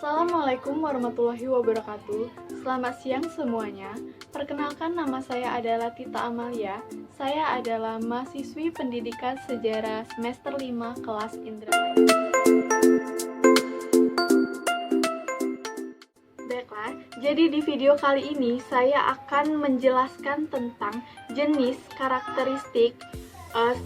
Assalamualaikum warahmatullahi wabarakatuh. Selamat siang semuanya. Perkenalkan, nama saya adalah Tita Amalia. Saya adalah mahasiswi pendidikan sejarah semester 5 kelas Indramayu. Baiklah, jadi di video kali ini saya akan menjelaskan tentang jenis, karakteristik,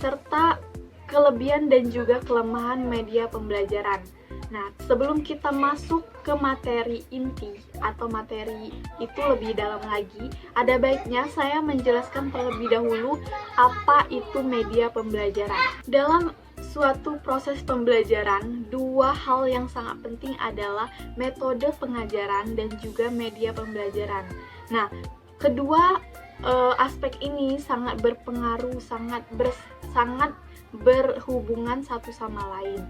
serta kelebihan dan juga kelemahan media pembelajaran. Nah, sebelum kita masuk ke materi inti atau materi itu lebih dalam lagi, ada baiknya saya menjelaskan terlebih dahulu apa itu media pembelajaran. Dalam suatu proses pembelajaran, dua hal yang sangat penting adalah metode pengajaran dan juga media pembelajaran. Nah, kedua aspek ini sangat berpengaruh, sangat berhubungan satu sama lain.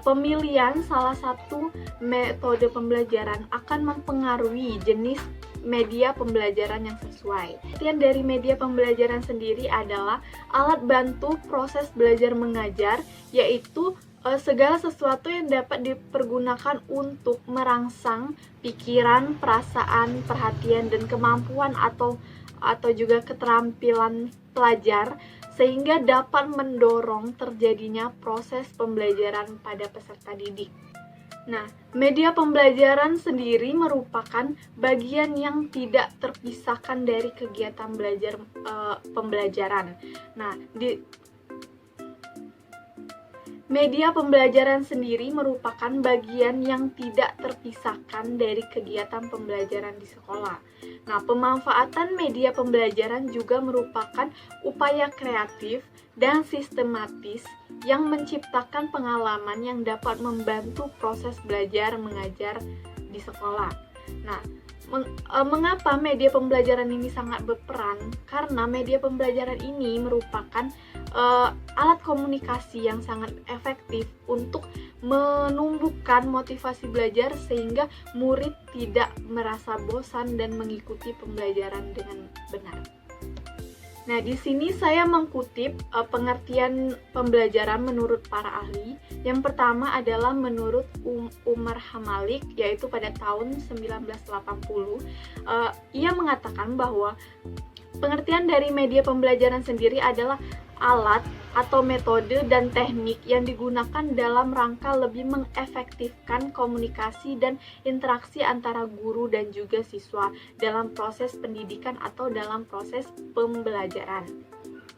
Pemilihan salah satu metode pembelajaran akan mempengaruhi jenis media pembelajaran yang sesuai. Artian dari media pembelajaran sendiri adalah alat bantu proses belajar mengajar, yaitu segala sesuatu yang dapat dipergunakan untuk merangsang pikiran, perasaan, perhatian, dan kemampuan atau juga keterampilan pelajar, sehingga dapat mendorong terjadinya proses pembelajaran pada peserta didik. Nah, media pembelajaran sendiri merupakan bagian yang tidak terpisahkan dari kegiatan pembelajaran. Nah, media pembelajaran sendiri merupakan bagian yang tidak terpisahkan dari kegiatan pembelajaran di sekolah. Nah, pemanfaatan media pembelajaran juga merupakan upaya kreatif dan sistematis yang menciptakan pengalaman yang dapat membantu proses belajar mengajar di sekolah. Nah, mengapa media pembelajaran ini sangat berperan? Karena media pembelajaran ini merupakan alat komunikasi yang sangat efektif untuk menumbuhkan motivasi belajar sehingga murid tidak merasa bosan dan mengikuti pembelajaran dengan benar. Nah, di sini saya mengutip pengertian pembelajaran menurut para ahli. Yang pertama adalah menurut Umar Hamalik, yaitu pada tahun 1980. Ia mengatakan bahwa pengertian dari media pembelajaran sendiri adalah alat atau metode dan teknik yang digunakan dalam rangka lebih mengefektifkan komunikasi dan interaksi antara guru dan juga siswa dalam proses pendidikan atau dalam proses pembelajaran.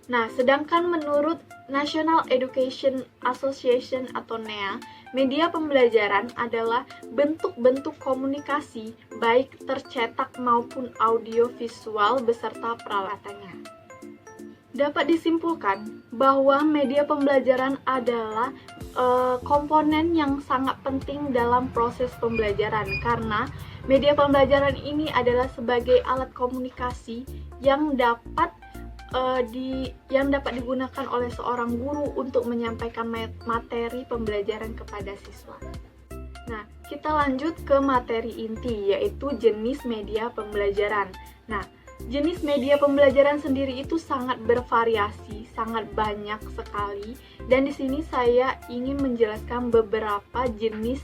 Nah, sedangkan menurut National Education Association atau NEA, media pembelajaran adalah bentuk-bentuk komunikasi baik tercetak maupun audiovisual beserta peralatannya. Dapat disimpulkan bahwa media pembelajaran adalah komponen yang sangat penting dalam proses pembelajaran, karena media pembelajaran ini adalah sebagai alat komunikasi yang dapat digunakan oleh seorang guru untuk menyampaikan materi pembelajaran kepada siswa. Nah, kita lanjut ke materi inti, yaitu jenis media pembelajaran. Nah, jenis media pembelajaran sendiri itu sangat bervariasi, sangat banyak sekali, dan di sini saya ingin menjelaskan beberapa jenis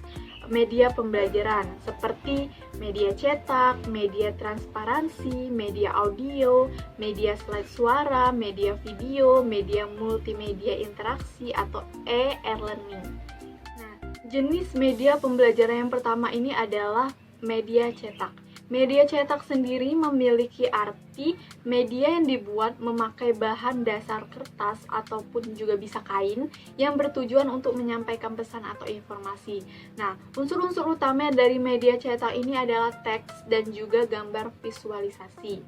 media pembelajaran seperti media cetak, media transparansi, media audio, media slide suara, media video, media multimedia interaksi atau e-learning. Nah, jenis media pembelajaran yang pertama ini adalah media cetak. Media cetak sendiri memiliki arti media yang dibuat memakai bahan dasar kertas ataupun juga bisa kain yang bertujuan untuk menyampaikan pesan atau informasi. Nah, unsur-unsur utama dari media cetak ini adalah teks dan juga gambar visualisasi.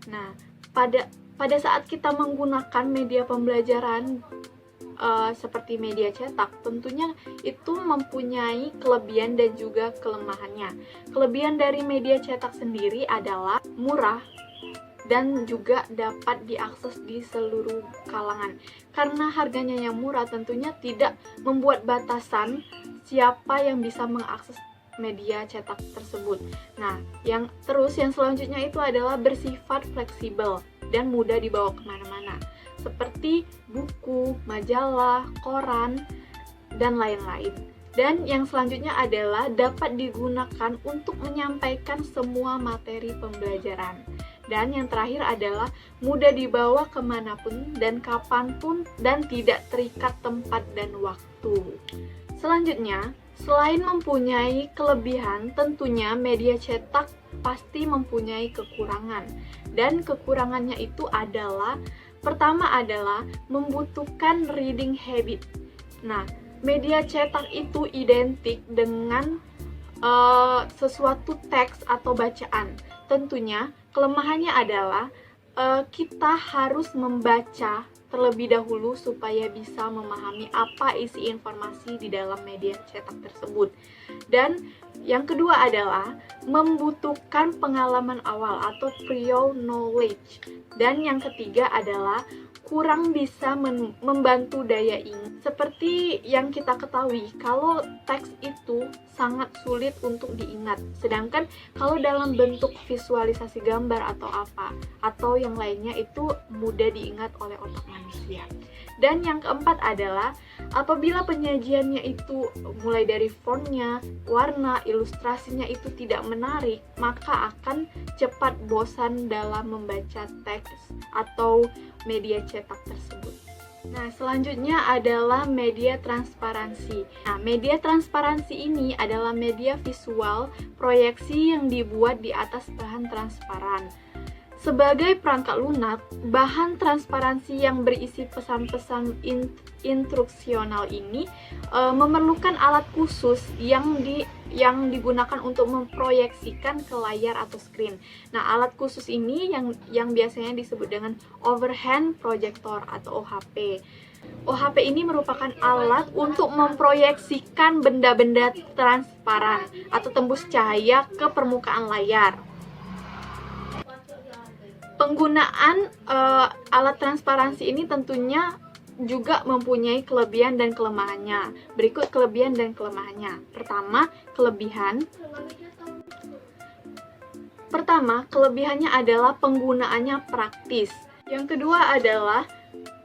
Nah, pada saat kita menggunakan media pembelajaran seperti media cetak, tentunya itu mempunyai kelebihan dan juga kelemahannya. Kelebihan dari media cetak sendiri adalah murah dan juga dapat diakses di seluruh kalangan. Karena harganya yang murah, tentunya tidak membuat batasan siapa yang bisa mengakses media cetak tersebut. Nah, yang selanjutnya itu adalah bersifat fleksibel dan mudah dibawa kemana-mana, seperti buku, majalah, koran, dan lain-lain. Dan yang selanjutnya adalah dapat digunakan untuk menyampaikan semua materi pembelajaran. Dan yang terakhir adalah mudah dibawa kemanapun dan kapanpun dan tidak terikat tempat dan waktu. Selanjutnya, selain mempunyai kelebihan, tentunya media cetak pasti mempunyai kekurangan. Dan kekurangannya itu adalah, pertama adalah membutuhkan reading habit. Nah, media cetak itu identik dengan sesuatu teks atau bacaan. Tentunya kelemahannya adalah kita harus membaca terlebih dahulu supaya bisa memahami apa isi informasi di dalam media cetak tersebut. Dan yang kedua adalah membutuhkan pengalaman awal atau prior knowledge. Dan yang ketiga adalah kurang bisa membantu daya ingat. Seperti yang kita ketahui, kalau teks itu sangat sulit untuk diingat. Sedangkan kalau dalam bentuk visualisasi gambar atau apa, atau yang lainnya itu mudah diingat oleh otak manusia. Dan yang keempat adalah apabila penyajiannya itu mulai dari fontnya, warna, ilustrasinya itu tidak menarik, maka akan cepat bosan dalam membaca teks atau media cetak tersebut. Nah, selanjutnya adalah media transparansi. Nah, media transparansi ini adalah media visual proyeksi yang dibuat di atas bahan transparan. Sebagai perangkat lunak, bahan transparansi yang berisi pesan-pesan instruksional ini memerlukan alat khusus yang digunakan untuk memproyeksikan ke layar atau screen. Nah, alat khusus ini yang biasanya disebut dengan overhead projector atau OHP. OHP ini merupakan alat untuk memproyeksikan benda-benda transparan atau tembus cahaya ke permukaan layar. Penggunaan alat transparansi ini tentunya juga mempunyai kelebihan dan kelemahannya. Berikut kelebihan dan kelemahannya. Pertama, kelebihannya adalah penggunaannya praktis. Yang kedua adalah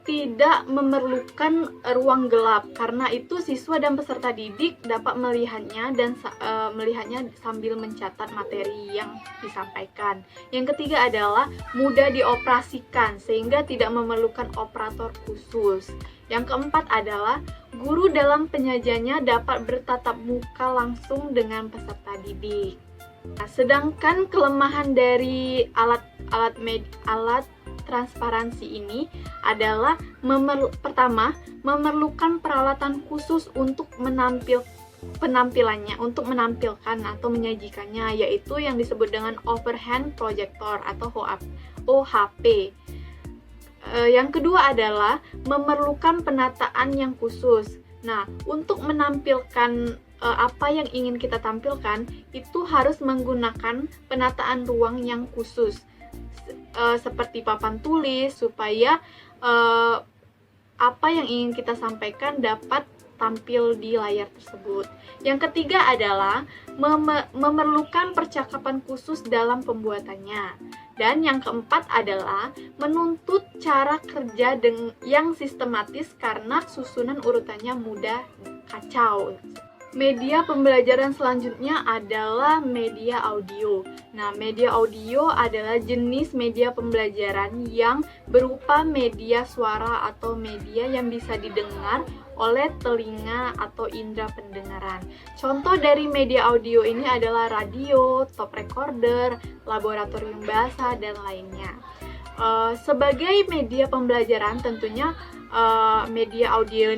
tidak memerlukan ruang gelap, karena itu siswa dan peserta didik dapat melihatnya sambil mencatat materi yang disampaikan. Yang ketiga adalah mudah dioperasikan sehingga tidak memerlukan operator khusus. Yang keempat adalah guru dalam penyajiannya dapat bertatap muka langsung dengan peserta didik. Nah, sedangkan kelemahan dari alat transparansi ini adalah pertama, memerlukan peralatan khusus untuk menampilkan atau menyajikannya, yaitu yang disebut dengan overhead projector atau OHP. Yang kedua adalah memerlukan penataan yang khusus. Nah, untuk menampilkan apa yang ingin kita tampilkan itu harus menggunakan penataan ruang yang khusus, seperti papan tulis, supaya apa yang ingin kita sampaikan dapat tampil di layar tersebut. Yang ketiga adalah memerlukan percakapan khusus dalam pembuatannya. Dan yang keempat adalah menuntut cara kerja yang sistematis karena susunan urutannya mudah kacau. Media pembelajaran selanjutnya adalah media audio. Nah, media audio adalah jenis media pembelajaran yang berupa media suara atau media yang bisa didengar oleh telinga atau indera pendengaran. Contoh dari media audio ini adalah radio, tape recorder, laboratorium bahasa, dan lainnya. Sebagai media pembelajaran tentunya media audio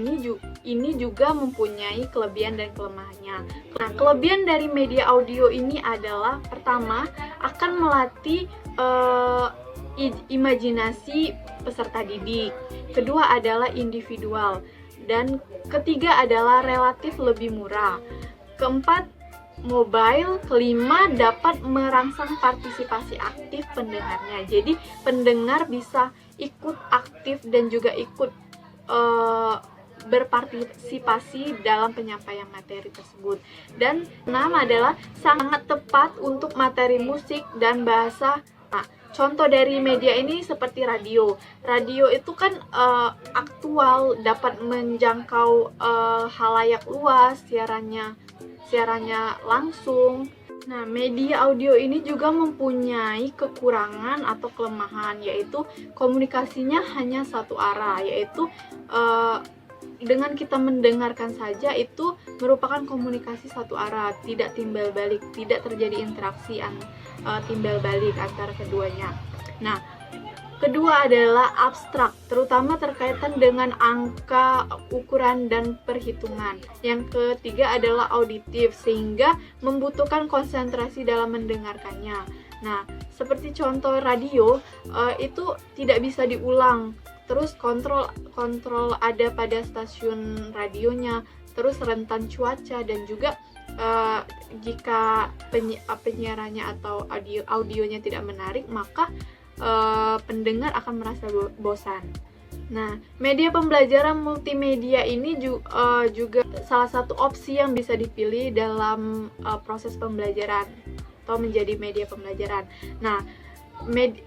ini juga mempunyai kelebihan dan kelemahannya. Nah, kelebihan dari media audio ini adalah pertama, akan melatih imajinasi peserta didik. Kedua adalah individual. Dan ketiga adalah relatif lebih murah. Keempat, mobile. Kelima, dapat merangsang partisipasi aktif pendengarnya. Jadi pendengar bisa ikut aktif dan juga ikut berpartisipasi dalam penyampaian materi tersebut. Dan 6 adalah sangat tepat untuk materi musik dan bahasa. Nah, Contoh dari media ini seperti radio. Radio itu kan aktual, dapat menjangkau halayak luas, siarannya langsung. Nah, media audio ini juga mempunyai kekurangan atau kelemahan, yaitu komunikasinya hanya satu arah, yaitu dengan kita mendengarkan saja itu merupakan komunikasi satu arah, tidak timbal balik, tidak terjadi interaksi timbal balik antara keduanya. Nah, kedua adalah abstrak, terutama terkaitan dengan angka, ukuran, dan perhitungan. Yang ketiga adalah auditif, sehingga membutuhkan konsentrasi dalam mendengarkannya. Nah, seperti contoh radio, itu tidak bisa diulang. Terus kontrol ada pada stasiun radionya, terus rentan cuaca, dan juga jika penyiarannya atau audionya tidak menarik, maka pendengar akan merasa bosan. Nah, media pembelajaran multimedia ini juga salah satu opsi yang bisa dipilih dalam proses pembelajaran atau menjadi media pembelajaran. Nah,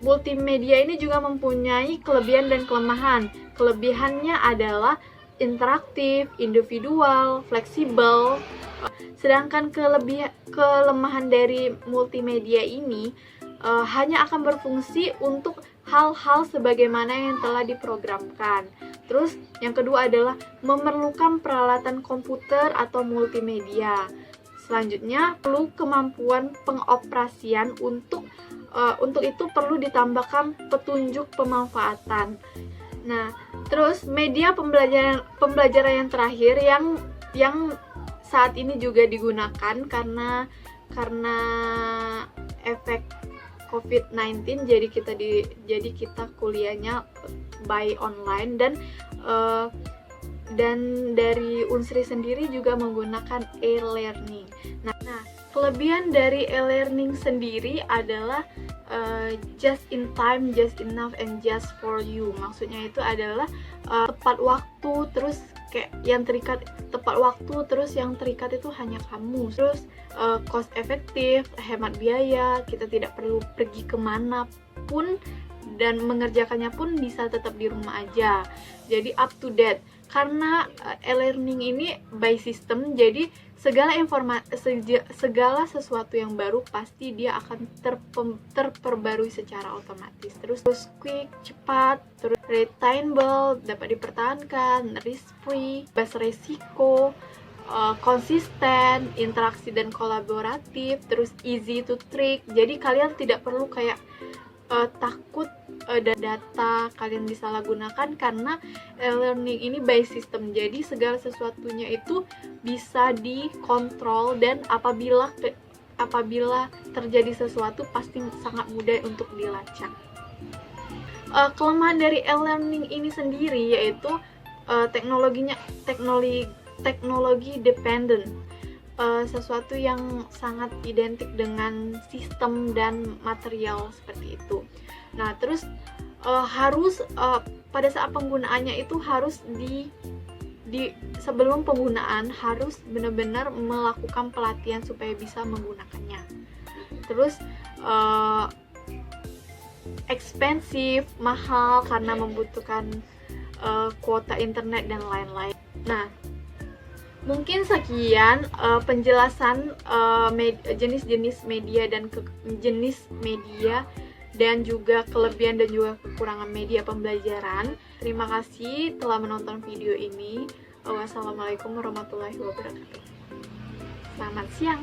multimedia ini juga mempunyai kelebihan dan kelemahan. Kelebihannya adalah interaktif, individual, fleksibel. Sedangkan kelemahan dari multimedia ini hanya akan berfungsi untuk hal-hal sebagaimana yang telah diprogramkan. Terus yang kedua adalah memerlukan peralatan komputer atau multimedia. Selanjutnya perlu kemampuan pengoperasian, untuk itu perlu ditambahkan petunjuk pemanfaatan. Nah, terus media pembelajaran yang terakhir yang saat ini juga digunakan karena efek COVID-19, jadi kita kuliahnya by online, dan dari Unsri sendiri juga menggunakan e-learning. Nah, kelebihan dari e-learning sendiri adalah just in time, just enough, and just for you. Maksudnya itu adalah tepat waktu, terus kayak yang terikat tepat waktu, terus yang terikat itu hanya kamu. Terus cost efektif, hemat biaya, kita tidak perlu pergi kemana pun, dan mengerjakannya pun bisa tetap di rumah aja. Jadi up to date, karena e-learning ini by system, jadi segala sesuatu yang baru pasti dia akan terperbarui secara otomatis. Terus quick, cepat, terus retainable, dapat dipertahankan, risk free, bebas resiko, konsisten, interaksi dan kolaboratif, terus easy to trick. Jadi kalian tidak perlu kayak takut data kalian disalahgunakan, karena e-learning ini by system. Jadi segala sesuatunya itu bisa dikontrol, dan apabila terjadi sesuatu pasti sangat mudah untuk dilacak. Kelemahan dari e-learning ini sendiri yaitu teknologi dependent, sesuatu yang sangat identik dengan sistem dan material seperti itu. Nah, terus harus pada saat penggunaannya itu harus sebelum penggunaan harus benar-benar melakukan pelatihan supaya bisa menggunakannya. Terus expensive, mahal karena membutuhkan kuota internet dan lain-lain. Nah, mungkin sekian penjelasan jenis-jenis media dan juga kelebihan dan juga kekurangan media pembelajaran. Terima kasih telah menonton video ini. Wassalamualaikum warahmatullahi wabarakatuh. Selamat siang.